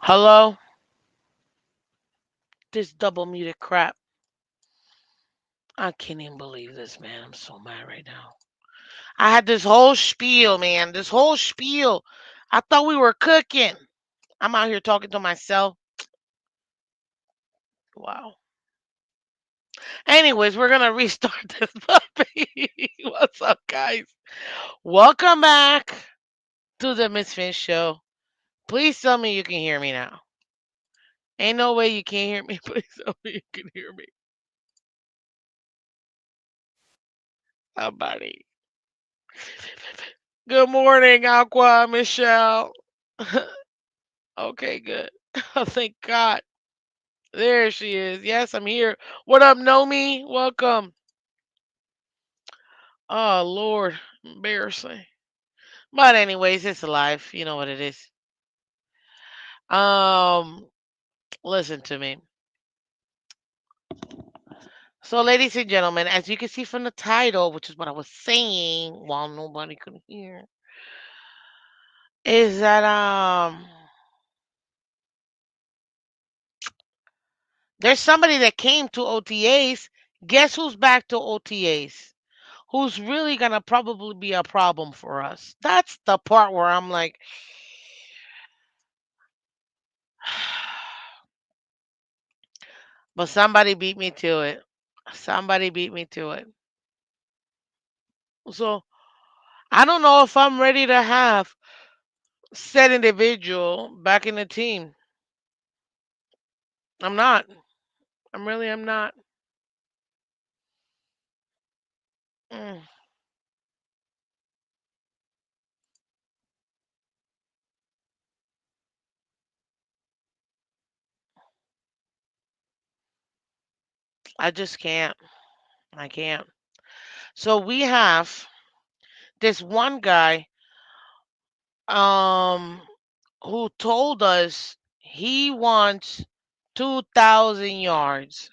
Hello? This double muted crap. I can't even believe this, man. I'm so mad right now. I had this whole spiel, man. This whole spiel. I thought we were cooking. I'm out here talking to myself. Wow. Anyways, we're going to restart this puppy. What's up, guys? Welcome back to the Miss Phins show. Please tell me you can hear me now. Ain't no way you can't hear me. Please tell me you can hear me. Somebody. Good morning, Aqua Michelle. Okay, good. Thank God. There she is. Yes, I'm here. What up, Nomi? Welcome. Oh, Lord. Embarrassing. But anyways, it's life. You know what it is. Um, listen to me. So, ladies and gentlemen, as you can see from the title, which is what I was saying while nobody could hear, is that there's somebody that came to OTAs. Guess who's back to OTAs? Who's really gonna probably be a problem for us? That's the part where I'm like, but somebody beat me to it. Somebody beat me to it. So I don't know if I'm ready to have said individual back in the team. I'm not. I'm really am not. Mm, I just can't. I can't. So we have this one guy um who told us he wants 2,000 yards.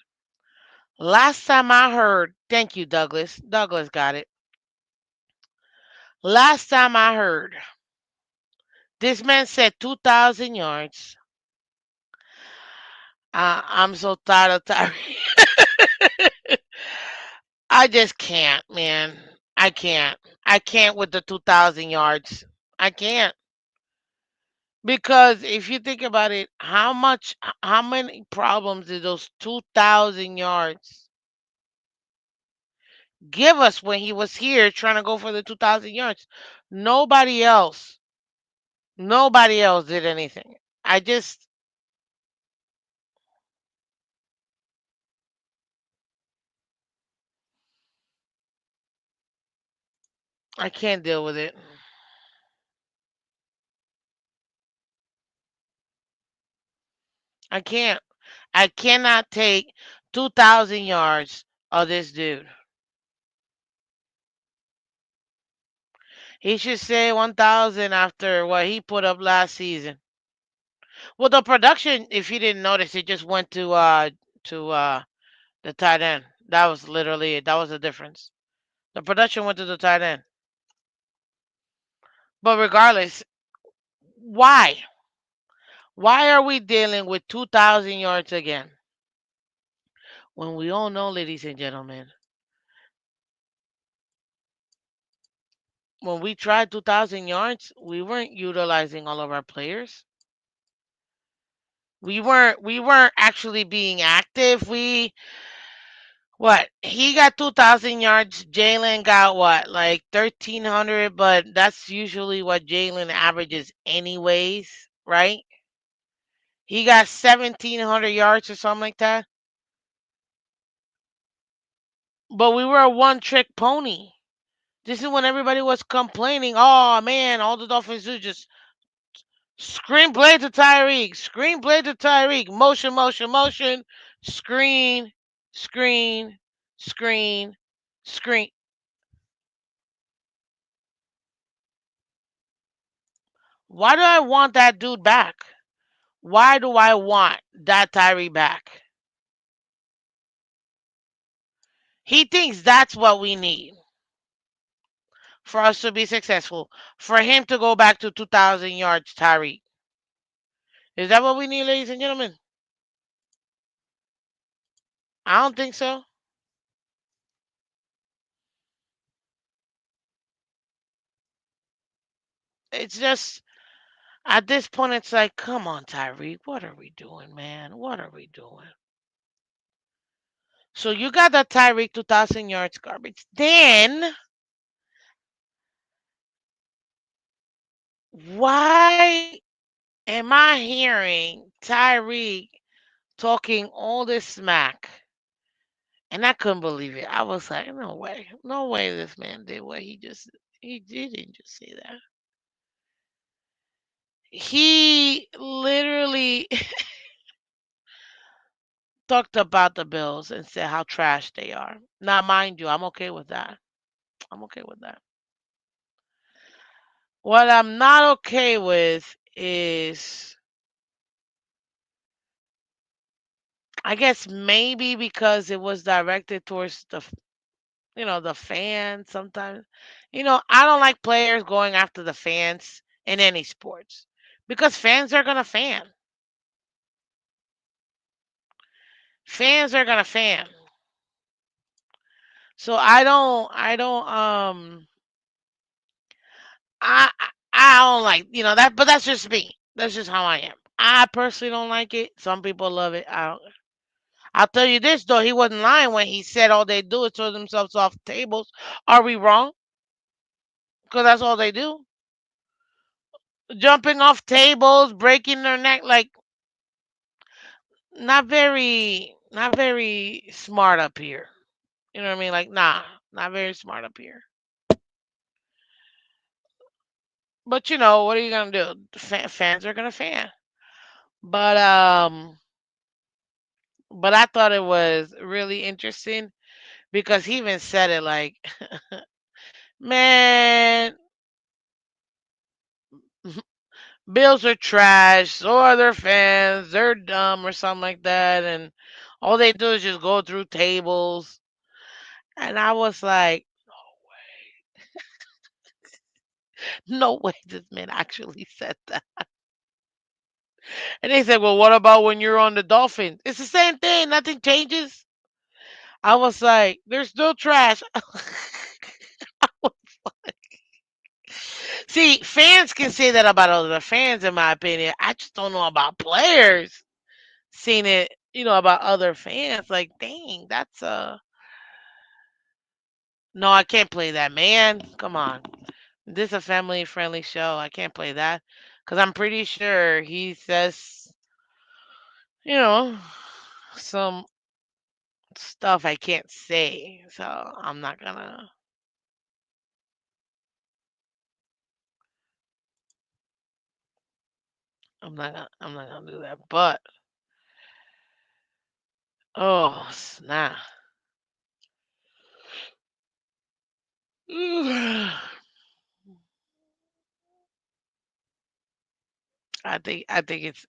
Last time I heard, thank you, Douglas. Douglas got it. Last time I heard, this man said 2,000 yards. I'm so tired of Tyree. I just can't, man. I can't. I can't with the 2,000 yards. I can't. Because if you think about it, how many problems did those 2,000 yards give us when he was here trying to go for the 2,000 yards? Nobody else. Nobody else did anything. I just, I can't deal with it. I can't. I cannot take 2,000 yards of this dude. He should say 1,000 after what he put up last season. Well, the production, if you didn't notice, it just went to the tight end. That was literally it. That was the difference. The production went to the tight end. But regardless, why? Why are we dealing with 2,000 yards again? When we all know, ladies and gentlemen, when we tried 2,000 yards, we weren't utilizing all of our players. We weren't actually being active. We what? He got 2,000 yards. Jalen got what? Like 1,300, but that's usually what Jalen averages anyways, right? He got 1,700 yards or something like that. But we were a one trick pony. This is when everybody was complaining. Oh man, all the Dolphins do just screenplay to Tyreek, screenplay to Tyreek, motion, motion, motion, screen, screen, screen, screen. Why do I want that dude back? Why do I want that Tyree back? He thinks that's what we need for us to be successful. For him to go back to 2,000 yards, Tyree. Is that what we need, ladies and gentlemen? I don't think so. It's just at this point, it's like, come on, Tyreek, what are we doing, man? What are we doing? So you got that Tyreek 2,000 yards garbage. Then why am I hearing Tyreek talking all this smack? And I couldn't believe it. I was like, no way. No way this man did what he didn't just say that. He literally talked about the Bills and said how trash they are. Now, mind you, I'm okay with that. I'm okay with that. What I'm not okay with is, I guess maybe because it was directed towards the fans sometimes. I don't like players going after the fans in any sports because fans are gonna fan. Fans are gonna fan. So I don't like that, but that's just me. That's just how I am. I personally don't like it. Some people love it. I'll tell you this though, he wasn't lying when he said all they do is throw themselves off tables. Are we wrong? Because that's all they do. Jumping off tables, breaking their neck, like not very smart up here. You know what I mean? Like, nah, not very smart up here. But what are you gonna do? Fans are gonna fan. But I thought it was really interesting because he even said it like, man, Bills are trash. So are their fans. They're dumb or something like that. And all they do is just go through tables. And I was like, no way this man actually said that. And they said, well, what about when you're on the Dolphins? It's the same thing. Nothing changes. I was like, they're still trash. See, fans can say that about other fans, in my opinion. I just don't know about players seeing it, about other fans. Like, dang, that's no, I can't play that, man. Come on. This is a family friendly show. I can't play that. Because I'm pretty sure he says, you know, some stuff I can't say. So I'm not gonna do that. But oh snap.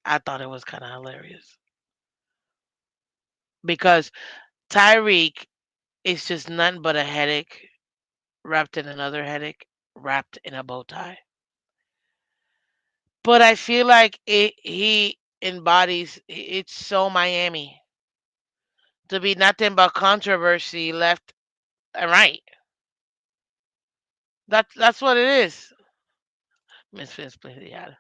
I thought it was kind of hilarious because Tyreek is just nothing but a headache wrapped in another headache wrapped in a bow tie. But I feel like he embodies it's so Miami to be nothing but controversy left and right. That's what it is. Miss Phins, please, yeah.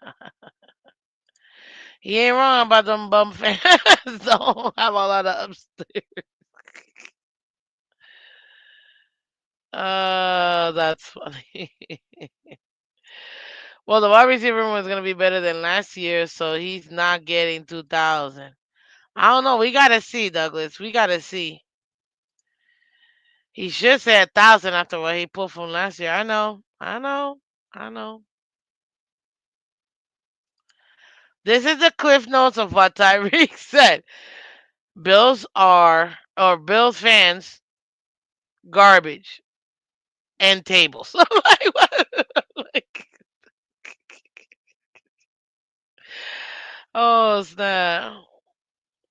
He ain't wrong about them bum fans. Don't have a lot of upstairs. That's funny. Well, the wide receiver room is gonna be better than last year, so he's not getting 2,000. I don't know. We gotta see, Douglas. We gotta see. He should say 1,000 after what he pulled from last year. I know. I know. I know. This is the cliff notes of what Tyreek said. Bills fans, garbage and tables. I'm like, what? Like, oh snap!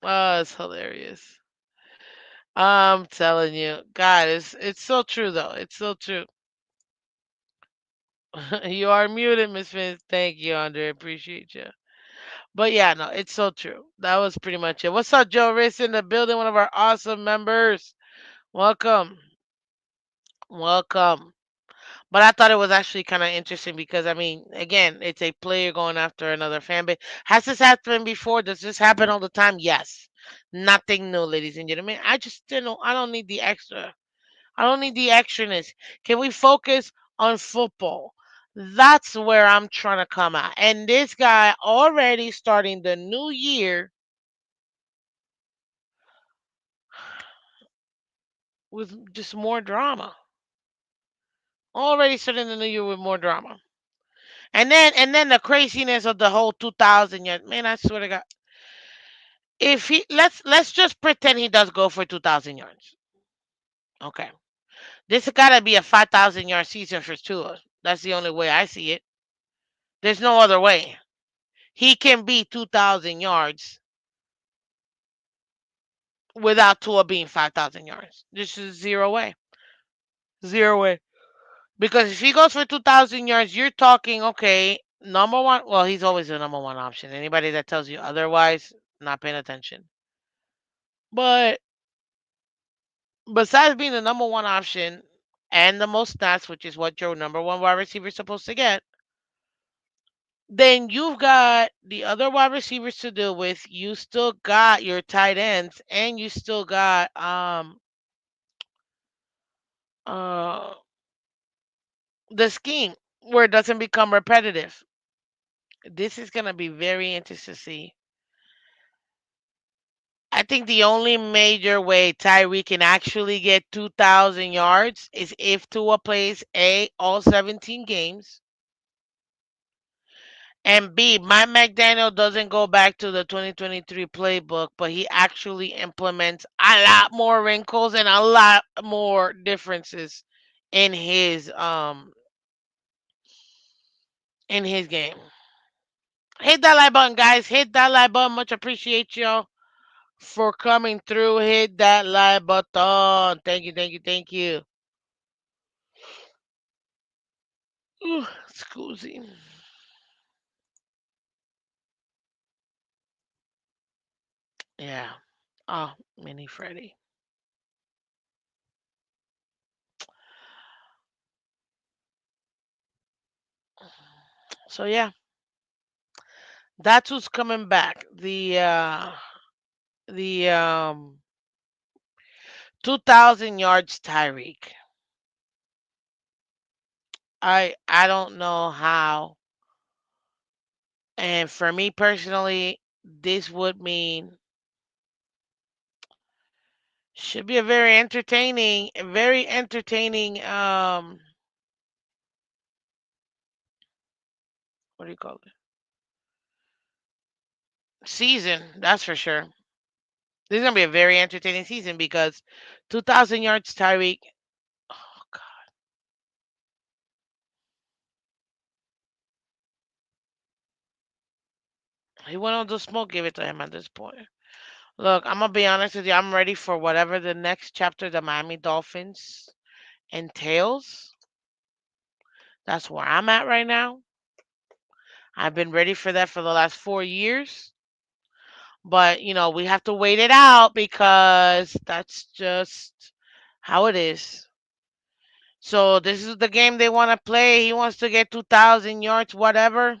Oh, it's hilarious. I'm telling you, God, it's so true though. It's so true. You are muted, Miss Finn. Thank you, Andre. Appreciate you. But yeah, no, it's so true. That was pretty much it. What's up, Joe Riss in the building? One of our awesome members. Welcome, welcome. But I thought it was actually kind of interesting because I mean, again, it's a player going after another fan base. Has this happened before? Does this happen all the time? Yes. Nothing new, ladies and gentlemen. I just didn't. I don't need the extra. I don't need the extraness. Can we focus on football? That's where I'm trying to come at. And this guy already starting the new year with just more drama. Already starting the new year with more drama. And then the craziness of the whole 2000 yard. Man, I swear to God. If he let's just pretend he does go for 2000 yards. Okay. This has got to be a 5,000 yard season for Tua. That's the only way I see it. There's no other way. He can be 2,000 yards without Tua being 5,000 yards. This is zero way. Zero way. Because if he goes for 2,000 yards, you're talking, okay, number one. Well, he's always the number one option. Anybody that tells you otherwise, not paying attention. But besides being the number one option and the most stats, which is what your number one wide receiver is supposed to get, then you've got the other wide receivers to deal with. You still got your tight ends, and you still got uh the scheme where it doesn't become repetitive. This is gonna be very interesting to see. I think the only major way Tyree can actually get 2,000 yards is if Tua plays A, all 17 games, and B, Mike McDaniel doesn't go back to the 2023 playbook, but he actually implements a lot more wrinkles and a lot more differences in his game. Hit that like button, guys. Hit that like button. Much appreciate y'all for coming through. Hit that like button. Thank you, thank you, thank you. Ooh, Scusi. Yeah. Oh, Mini Freddy. So yeah, that's who's coming back. The 2,000 yards Tyreek. I don't know how. And for me personally, this would mean should be a very entertaining what do you call it? Season, that's for sure. This is gonna be a very entertaining season because 2,000 yards Tyreek. Oh God, he went on the smoke. Give it to him at this point. Look, I'm gonna be honest with you. I'm ready for whatever the next chapter the Miami Dolphins entails. That's where I'm at right now. I've been ready for that for the last 4 years. But, we have to wait it out because that's just how it is. So, this is the game they want to play. He wants to get 2,000 yards, whatever.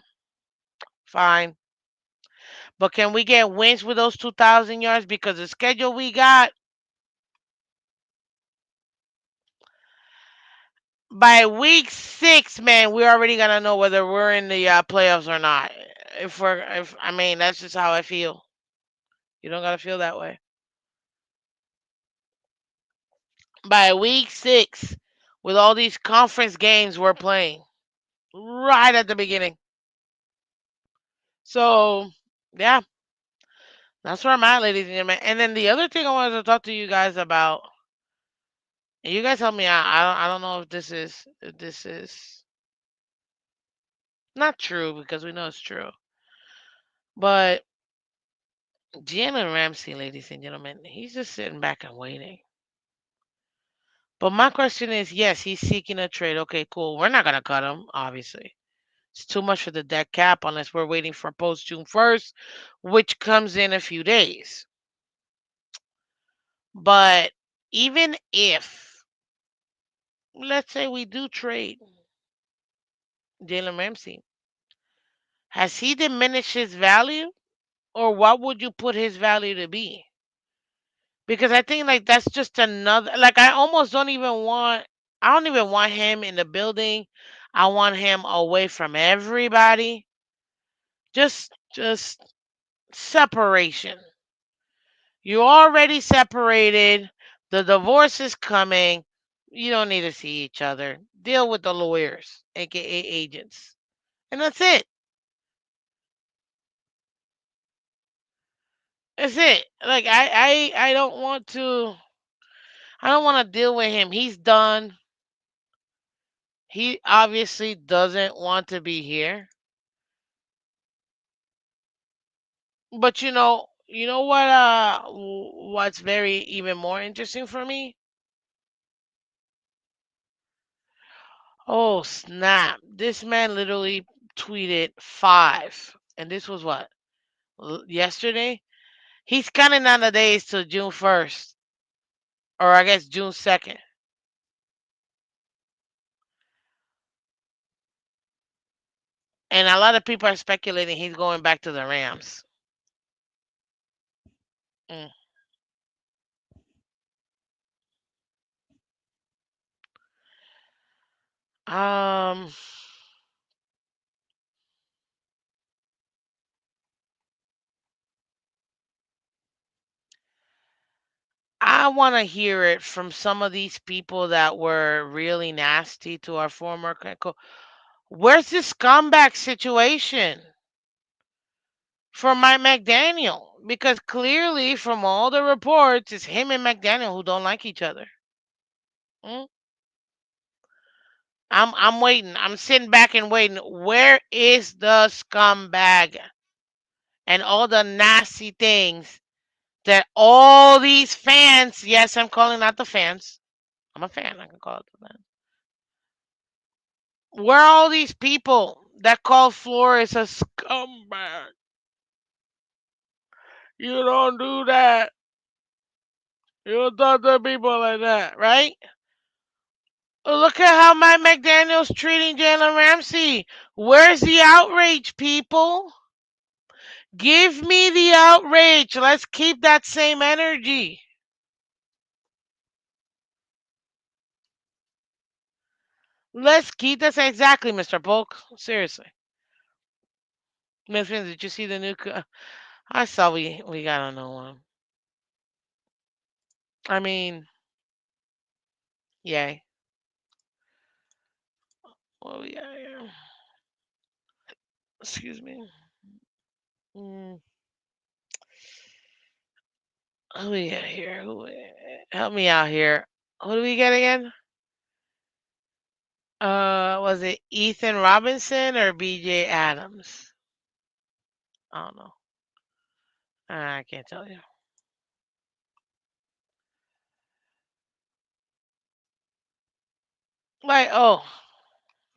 Fine. But can we get wins with those 2,000 yards? Because the schedule we got, by week 6, man, we're already going to know whether we're in the playoffs or not. If I mean, that's just how I feel. You don't got to feel that way. By week 6, with all these conference games we're playing right at the beginning. So, yeah, that's where I'm at, ladies and gentlemen. And then the other thing I wanted to talk to you guys about, and you guys help me out. I don't know if this is not true because we know it's true. But Jalen Ramsey, ladies and gentlemen, he's just sitting back and waiting. But my question is, yes, he's seeking a trade. Okay, cool. We're not gonna cut him, obviously. It's too much for the dead cap unless we're waiting for post June 1st, which comes in a few days. But even if, let's say we do trade Jalen Ramsey, has he diminished his value? Or what would you put his value to be? Because I think like that's just another like I don't even want him in the building. I want him away from everybody. Just separation. You're already separated. The divorce is coming. You don't need to see each other. Deal with the lawyers, aka agents. And that's it. That's it. Like I don't want to I don't want to deal with him. He's done. He obviously doesn't want to be here. But you know what what's very even more interesting for me? Oh, snap. This man literally tweeted 5. And this was what? Yesterday? He's counting down the days till June 1st, or I guess June 2nd. And a lot of people are speculating he's going back to the Rams. Mm. Um I want to hear it from some of these people that were really nasty to our former Where's this scumbag situation for Mike McDaniel? Because clearly, from all the reports, it's him and McDaniel who don't like each other. Mm? I'm waiting. I'm sitting back and waiting. Where is the scumbag and all the nasty things that all these fans? Yes, I'm calling out the fans. I'm a fan. I can call it the fans. Where are all these people that call Flores a scumbag? You don't do that. You don't talk to people like that, right? Look at how Mike McDaniel's treating Jalen Ramsey. Where's the outrage, people? Give me the outrage. Let's keep that same energy. Let's keep this exactly, Mr. Polk. Seriously. Miss Phins, did you see the new? I saw we got a new one. I mean, yay. What we got here? Excuse me. Mm, who we got here? Help me out here. Who do we get again? Was it Ethan Robinson or BJ Adams? I don't know. I can't tell you. Like, oh,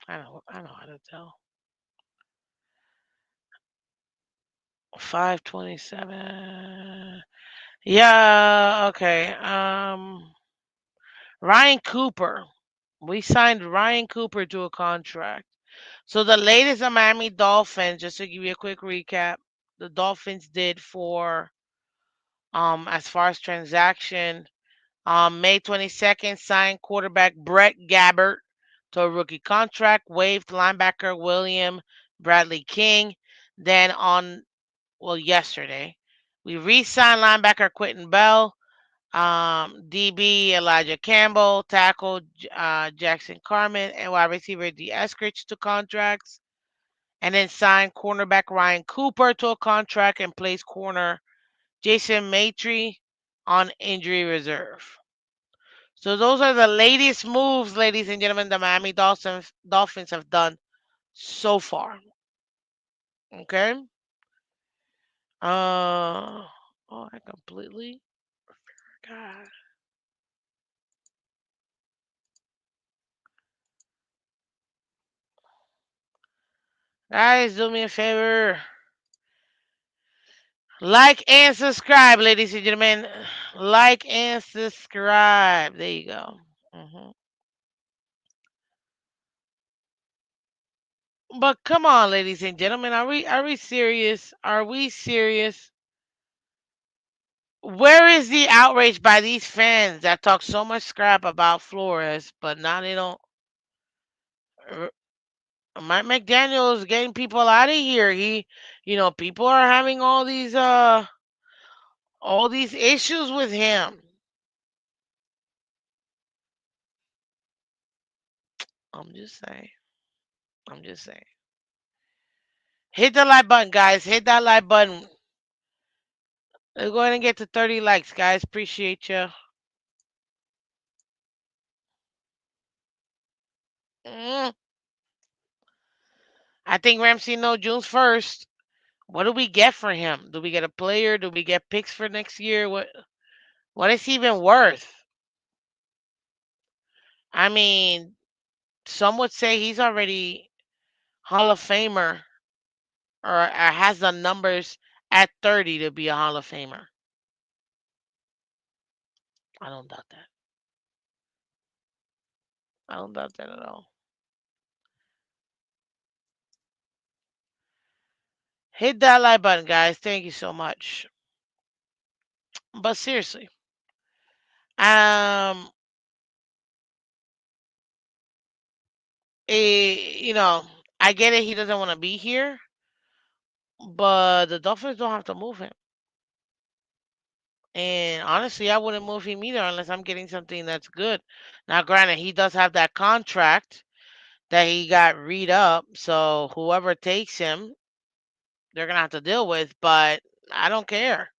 I know how to tell. 527. Yeah, okay. Ryan Cooper. We signed Ryan Cooper to a contract. So the latest on Miami Dolphins, just to give you a quick recap, the Dolphins did for as far as transaction, May 22nd, signed quarterback Brett Gabbert to a rookie contract, waived linebacker William Bradley King. Then yesterday, we re signed linebacker Quentin Bell, DB Elijah Campbell, tackle Jackson Carmen, and wide receiver D. Eskridge to contracts. And then signed cornerback Ryan Cooper to a contract and placed corner Jason Maitre on injury reserve. So those are the latest moves, ladies and gentlemen, the Miami Dolphins have done so far. Okay. I completely forgot. Guys, do me a favor. Like and subscribe, ladies and gentlemen. Like and subscribe. There you go. hmm But come on, ladies and gentlemen, are we serious? Are we serious? Where is the outrage by these fans that talk so much scrap about Flores, but now they don't? uh, Mike McDaniel is getting people out of here. People are having all these issues with him. I'm just saying. I'm just saying. Hit the like button, guys. Hit that like button. Let's go ahead and get to 30 likes, guys. Appreciate you. Mm, I think Ramsey know June's first. What do we get for him? Do we get a player? Do we get picks for next year? What is he even worth? I mean, some would say he's already Hall of Famer or has the numbers at 30 to be a Hall of Famer. I don't doubt that. I don't doubt that at all. Hit that like button, guys. Thank you so much. But seriously, um, I get it. He doesn't want to be here, but the Dolphins don't have to move him. And honestly, I wouldn't move him either unless I'm getting something that's good. Now, granted, he does have that contract that he got read up, so whoever takes him, they're gonna have to deal with. But I don't care.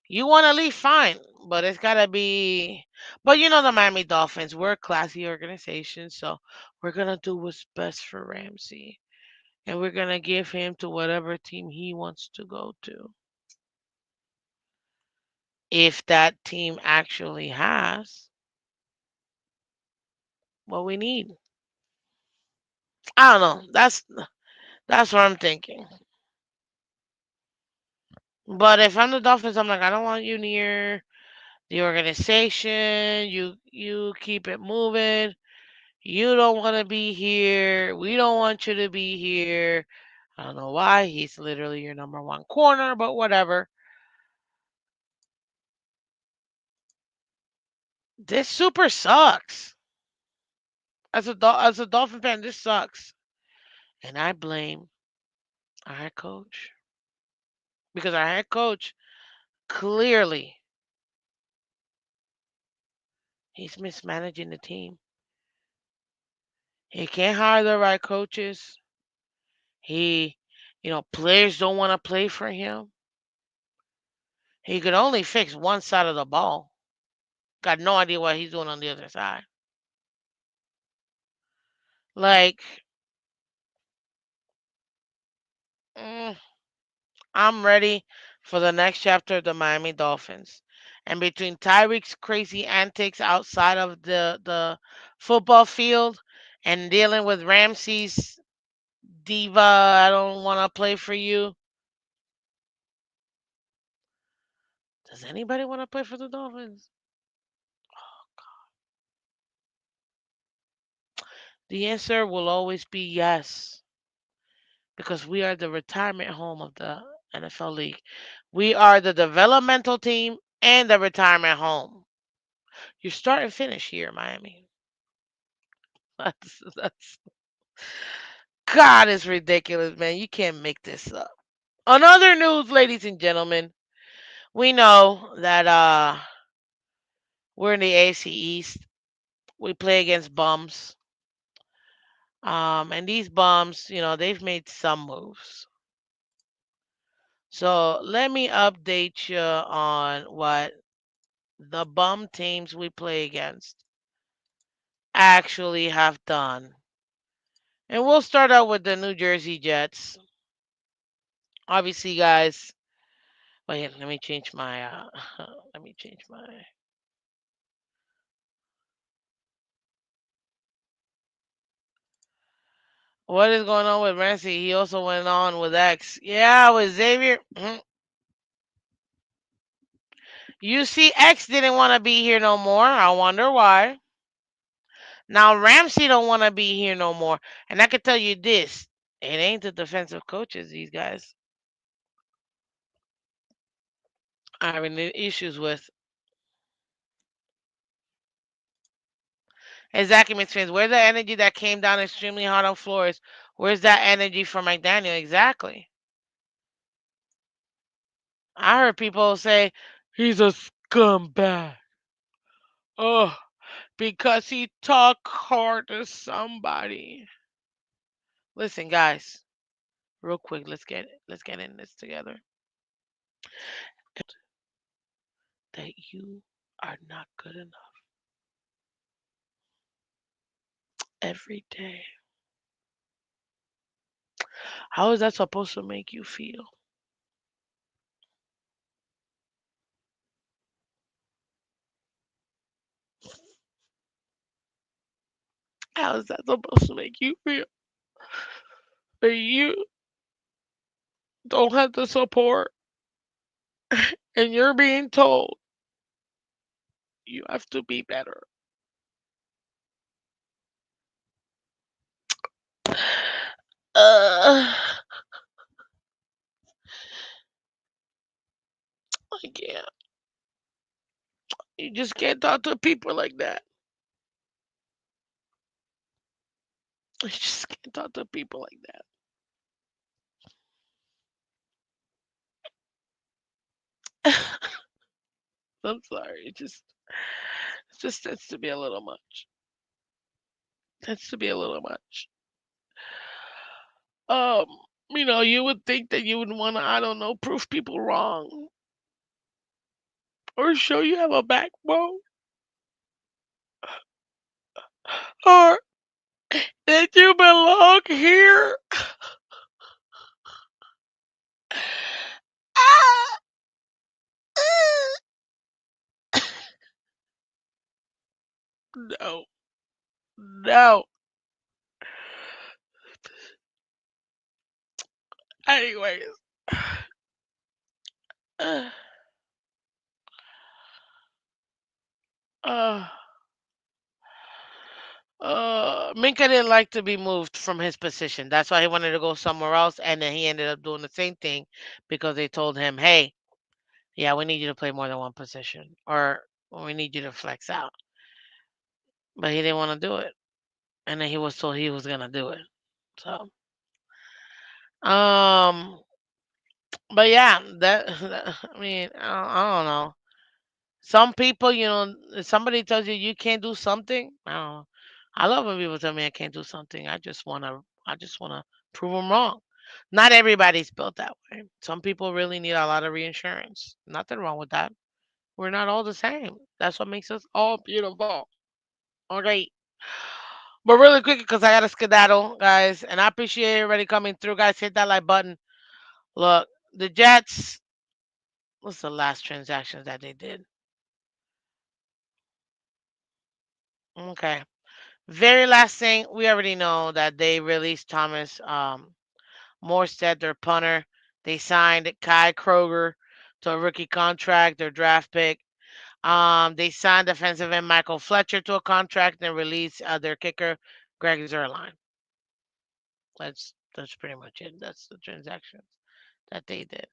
You want to leave, fine, but it's gotta be. But the Miami Dolphins, we're a classy organization, so we're gonna do what's best for Ramsey, and we're gonna give him to whatever team he wants to go to. If that team actually has what we need. I don't know. That's what I'm thinking. But if I'm the Dolphins, I'm like, I don't want you near the organization. You keep it moving. You don't want to be here. We don't want you to be here. I don't know why. He's literally your number one corner, but whatever. This super sucks. As a Dolphin fan, this sucks, and I blame our head coach because our head coach clearly he's mismanaging the team. He can't hire the right coaches. Players don't want to play for him. He could only fix one side of the ball. Got no idea what he's doing on the other side. Like, mm, I'm ready for the next chapter of the Miami Dolphins. And between Tyreek's crazy antics outside of the football field and dealing with Ramsey's diva, I don't want to play for you. Does anybody want to play for the Dolphins? The answer will always be yes, because we are the retirement home of the NFL League. We are the developmental team and the retirement home. You start and finish here, Miami. That's God is ridiculous, man. You can't make this up. On other news, ladies and gentlemen, we know that we're in the AFC East. We play against bums. And these bums, they've made some moves. So let me update you on what the bum teams we play against actually have done. And we'll start out with the New Jersey Jets. Obviously, guys. Wait, let me change my. Let me change my. What is going on with Ramsey? He also went on with X. Yeah, with Xavier. You see, X didn't want to be here no more. I wonder why. Now Ramsey don't want to be here no more. And I can tell you this: it ain't the defensive coaches. These guys are having issues with. Exactly, Miss Fins. Where's the energy that came down extremely hard on Flores? Where's that energy from McDaniel? Exactly. I heard people say he's a scumbag. Oh, because he talked hard to somebody. Listen, guys, real quick, let's get in this together. That you are not good enough every day. How is that supposed to make you feel? How is that supposed to make you feel? That you don't have the support and you're being told you have to be better. Uh, I can't. You just can't talk to people like that. You just can't talk to people like that. I'm sorry. It just tends to be a little much. Tends to be a little much. Um, you would think that you would want to, I don't know, prove people wrong or show you have a backbone or that you belong here. Ah, no, no. Anyways, uh, uh, Minka didn't like to be moved from his position. That's why he wanted to go somewhere else, and then he ended up doing the same thing because they told him, "Hey, yeah, we need you to play more than one position, or we need you to flex out." But he didn't want to do it, and then he was told he was gonna do it. So, um, but yeah, I mean, I don't know. Some people, if somebody tells you you can't do something, I don't know. I love when people tell me I can't do something. I just wanna prove them wrong. Not everybody's built that way. Some people really need a lot of reinsurance. Nothing wrong with that. We're not all the same. That's what makes us all beautiful. Okay. But really quick, because I got to skedaddle, guys, and I appreciate everybody coming through. Guys, hit that like button. Look, the Jets, what's the last transactions that they did? Okay. Very last thing, we already know that they released Thomas Morstead, their punter. They signed Kai Kroger to a rookie contract, their draft pick. They signed defensive end Michael Fletcher to a contract and released their kicker, Greg Zerline. That's pretty much it. That's the transactions that they did.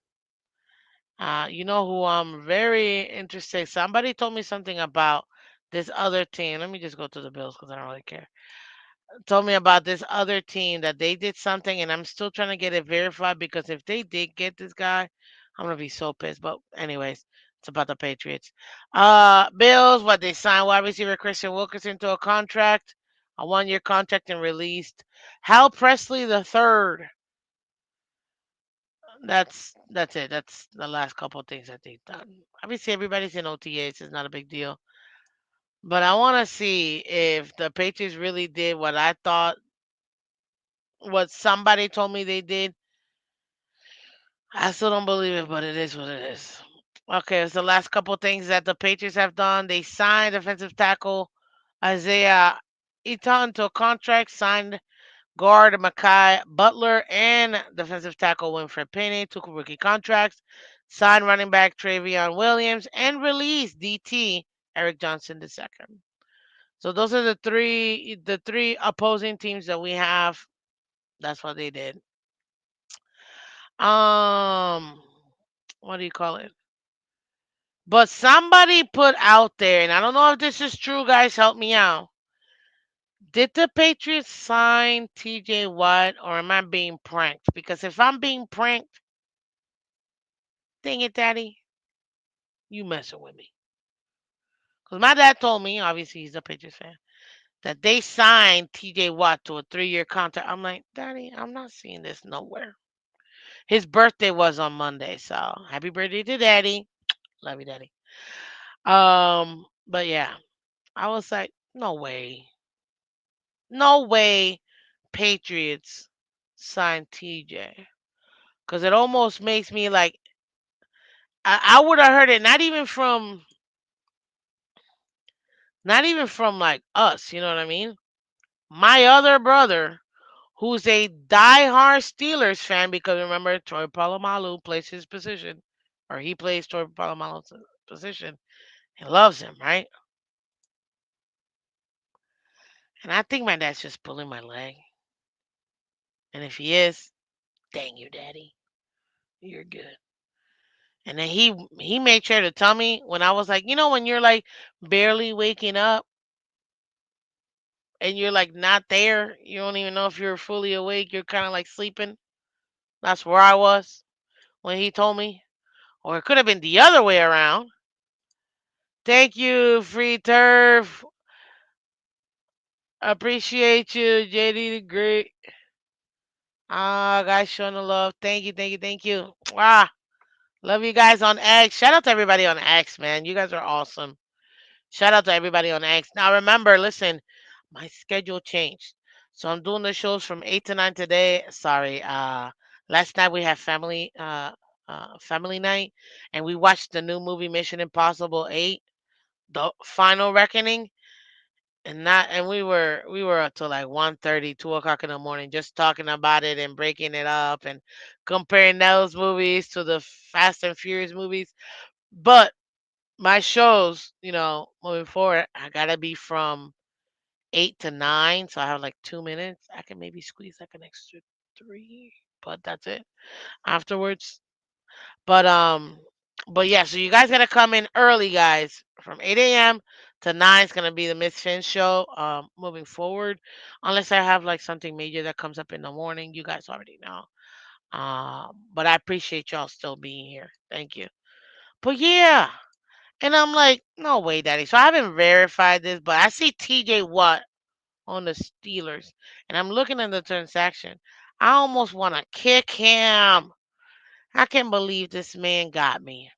You know who I'm very interested. Somebody told me something about this other team. Let me just go to the Bills because I don't really care. Told me about this other team that they did something, and I'm still trying to get it verified because if they did get this guy, I'm gonna be so pissed. But anyways, it's about the Patriots. Bills, what they signed wide receiver Christian Wilkinson to a contract, a 1-year contract, and released Hal Presley the third. That's it. That's the last couple of things that they've done. Obviously, everybody's in OTAs. It's not a big deal. But I want to see if the Patriots really did what I thought, what somebody told me they did. I still don't believe it, but it is what it is. Okay, it's the last couple of things that the Patriots have done. They signed defensive tackle Isaiah Eaton to a contract signed Guard Makai Butler and defensive tackle Winfred Penny took rookie contracts, signed running back Travion Williams, and released DT Eric Johnson II. So those are the three opposing teams that we have. That's what they did. Um, what do you call it? But somebody put out there, and I don't know if this is true, guys. Help me out. Did the Patriots sign TJ Watt, or am I being pranked? Because if I'm being pranked, dang it, Daddy, you messing with me. Because my dad told me, obviously he's a Patriots fan, that they signed TJ Watt to a 3-year contract. I'm like, Daddy, I'm not seeing this nowhere. His birthday was on Monday, so happy birthday to Daddy. Love you, Daddy. But yeah, I was like, no way, no way, Patriots signed TJ. Because it almost makes me like I would have heard it not even from like us, you know what I mean? My other brother, who's a diehard Steelers fan, because remember Troy Polamalu plays his position, or he plays Troy Polamalu's position, and loves him, right? And I think my dad's just pulling my leg. And if he is, dang you, daddy, you're good. And then he made sure to tell me when I was like, when you're like barely waking up and you're like not there, you don't even know if you're fully awake, you're kind of like sleeping. That's where I was when he told me. Or it could have been the other way around. Thank you, Free Turf. Appreciate you, JD the Great. Ah, guys showing the love. Thank you, thank you, thank you. Ah, love you guys on X. Shout out to everybody on X, man. You guys are awesome. Shout out to everybody on X. Now remember, listen, my schedule changed. So I'm doing the shows from 8 to 9 today. Sorry. Last night we had family night, and we watched the new movie Mission Impossible 8, The Final Reckoning. And we were up till like 1:30, 2 o'clock in the morning, just talking about it and breaking it up and comparing those movies to the Fast and Furious movies. But my shows, moving forward, I gotta be from 8 to 9, so I have like 2 minutes. I can maybe squeeze like an extra three, but that's it afterwards. But yeah, so you guys gotta come in early, guys. From 8 a.m. to 9 is gonna be the Miss Finn show. Moving forward, unless I have like something major that comes up in the morning, you guys already know. But I appreciate y'all still being here. Thank you. But yeah, and I'm like, no way, Daddy. So I haven't verified this, but I see TJ Watt on the Steelers, and I'm looking at the transaction. I almost want to kick him. I can't believe this man got me.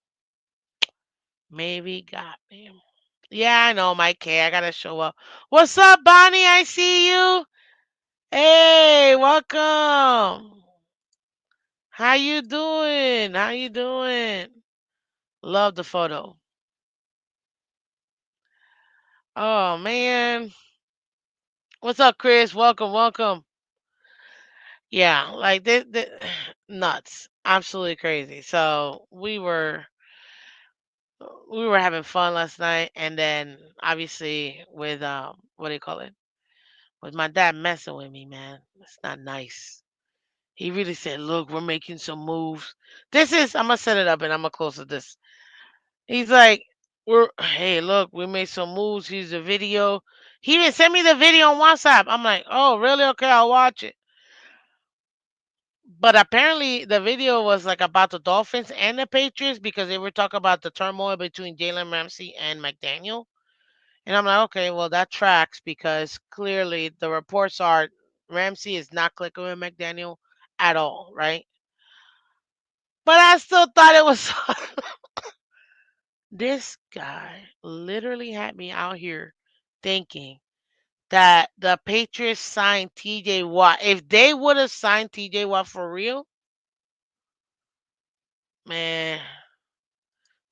Maybe got me. Yeah, I know, Mike K. I gotta show up. What's up, Bonnie? I see you. Hey, welcome. How you doing? How you doing? Love the photo. Oh man. What's up, Chris? Welcome, welcome. Yeah, like this nuts. Absolutely crazy. So we were having fun last night, and then obviously with what do you call it? With my dad messing with me, man. It's not nice. He really said, "Look, we're making some moves." I'm gonna set it up and I'm gonna close with this. He's like, hey, look, we made some moves. Here's the video. He even sent me the video on WhatsApp. I'm like, oh, really? Okay, I'll watch it. But apparently, the video was like about the Dolphins and the Patriots because they were talking about the turmoil between Jalen Ramsey and McDaniel. And I'm like, okay, well, that tracks because clearly the reports are Ramsey is not clicking with McDaniel at all, right? But I still thought it was. This guy literally had me out here thinking that the Patriots signed TJ Watt. If they would have signed TJ Watt for real, man,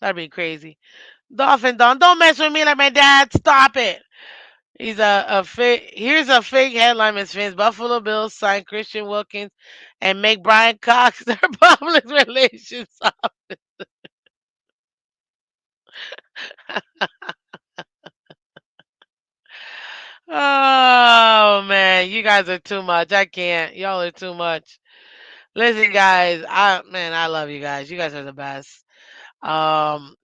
that'd be crazy. Dolphin, don't mess with me like my dad. Stop it. He's a fake. Here's a fake headline, Miss Fins. Buffalo Bills sign Christian Wilkins and make Brian Cox their public relations. Oh man, you guys are too much. I can't. Y'all are too much. Listen, guys. I love you guys. You guys are the best.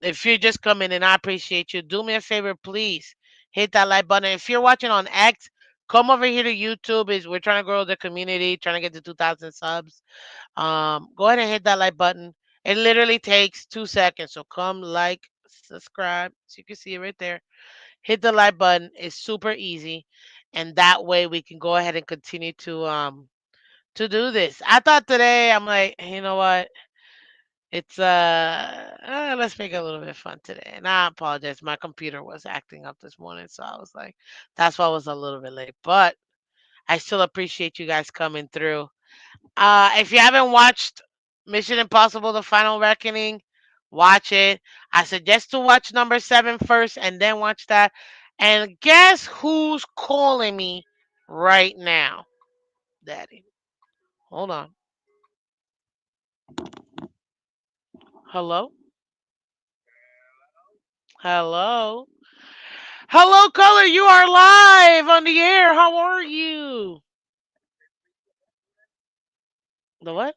If you're just coming in, I appreciate you. Do me a favor, please. Hit that like button. If you're watching on X, come over here to YouTube. Is We're trying to grow the community, trying to get to 2,000 subs. Go ahead and hit that like button. It literally takes 2 seconds. So come like, subscribe. So you can see it right there. Hit the like button. It's super easy, and that way we can go ahead and continue to do this. I thought today I'm like, you know what? It's let's make it a little bit fun today. And I apologize. My computer was acting up this morning, so I was like, that's why I was a little bit late. But I still appreciate you guys coming through. If you haven't watched Mission Impossible: The Final Reckoning, watch it. I suggest to watch number 7 first and then watch that. And guess who's calling me right now, Daddy? Hold on. Hello? Hello? Hello, Color. You are live on the air. How are you? The what?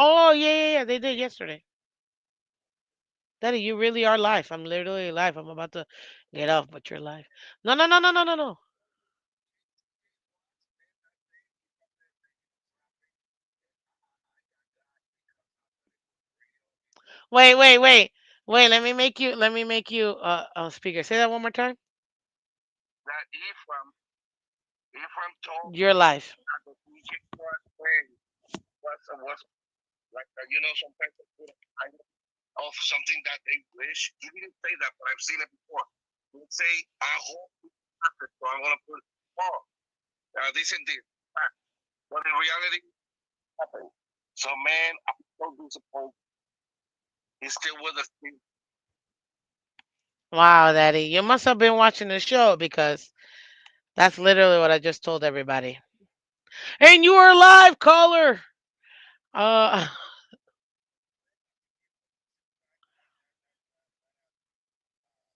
Oh, yeah, yeah, yeah. They did yesterday. Daddy, you really are live. I'm literally live. I'm about to get off, but you're live. No, no, no, no, no, no, no. Wait, wait, wait. Wait, let me make you a speaker. Say that one more time. You're live. Wow, Daddy. You must have been watching the show because that's literally what I just told everybody. And you are live, caller. Uh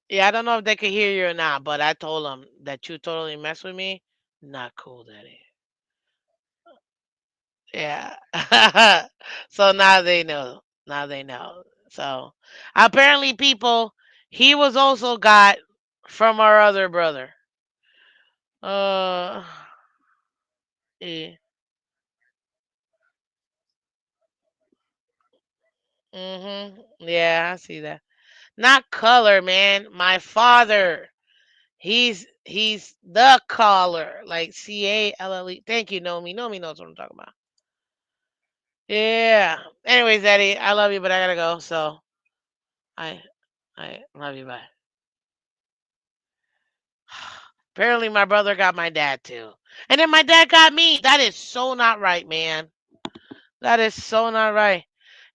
yeah, I don't know if they can hear you or not, but I told them that you totally mess with me. Not cool, Daddy. Yeah. So now they know. Now they know. So apparently, people, he was also got from our other brother. Uh, yeah. Yeah, I see that. Not color, man. My father. He's the caller, like Calle. Thank you, Nomi. Nomi knows what I'm talking about. Yeah. Anyways, Eddie, I love you, but I gotta go. So I I love you. Bye. Apparently, my brother got my dad too, and then my dad got me. That is so not right, man. That is so not right.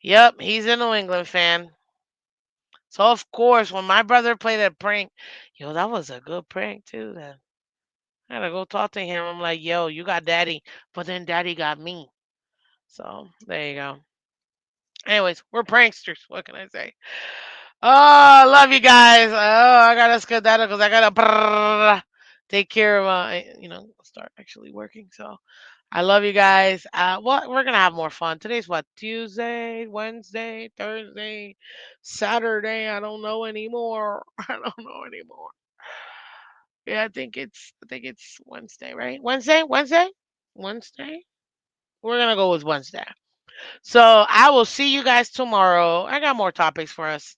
Yep, he's a New England fan. So of course, when my brother played a prank, yo, that was a good prank too. Then I gotta go talk to him. I'm like, yo, you got daddy, but then daddy got me. So there you go. Anyways, we're pranksters. What can I say? Oh, love you guys. Oh, I gotta skedaddle because I gotta take care of start actually working. So I love you guys. What we're gonna have more fun. Today's what? Tuesday, Wednesday, Thursday, Saturday. I don't know anymore. I don't know anymore. Yeah, I think it's Wednesday, right? Wednesday. We're gonna go with Wednesday. So I will see you guys tomorrow. I got more topics for us.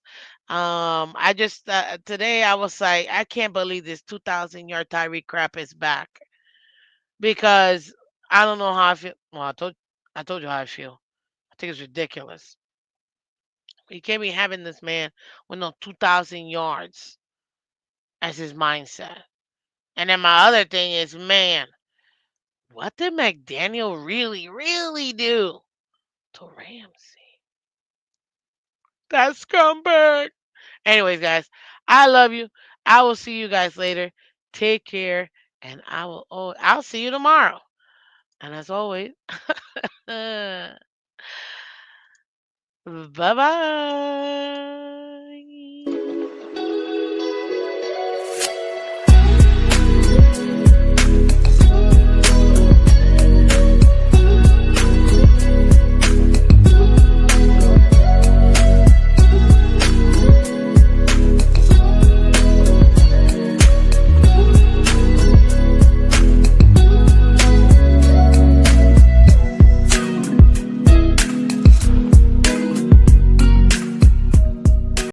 I just today I was like, I can't believe this 2,000 yard Tyreek crap is back because I don't know how I feel. Well, I told you how I feel. I think it's ridiculous. You can't be having this man with no 2,000 yards as his mindset. And then my other thing is, man, what did McDaniel really, really do to Ramsey? That scumbag. Anyways, guys, I love you. I will see you guys later. Take care, and I'll see you tomorrow. And as always, bye bye.